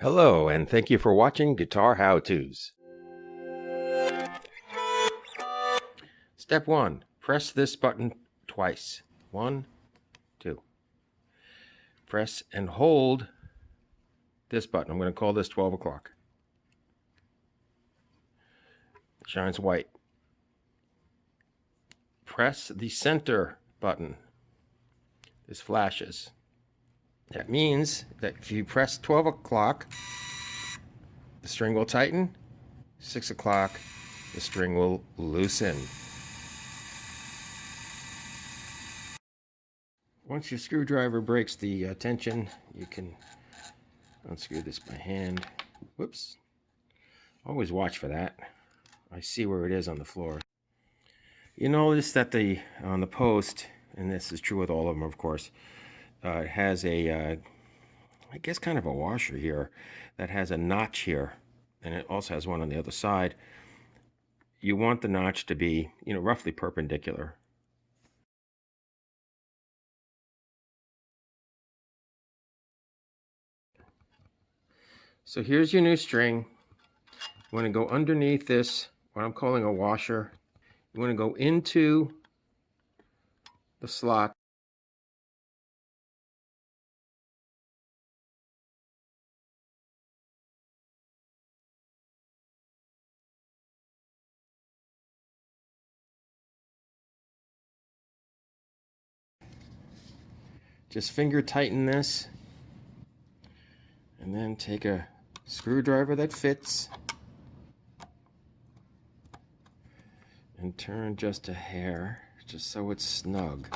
Hello, and thank you for watching Guitar How-Tos. Step 1. Press this button twice. 1, 2. Press and hold this button. I'm going to call this 12 o'clock. It shines white. Press the center button. This flashes. That means that if you press 12 o'clock, the string will tighten. 6 o'clock, the string will loosen. Once your screwdriver breaks the tension, you can unscrew this by hand. Whoops. Always watch for that. I see where it is on the floor. You notice that on the post, and this is true with all of them, of course, it has a, I guess kind of a washer here that has a notch here, and it also has one on the other side. You want the notch to be, roughly perpendicular. So here's your new string. You want to go underneath this, what I'm calling a washer. You want to go into the slot. Just finger tighten this, and then take a screwdriver that fits and turn just a hair, just so it's snug.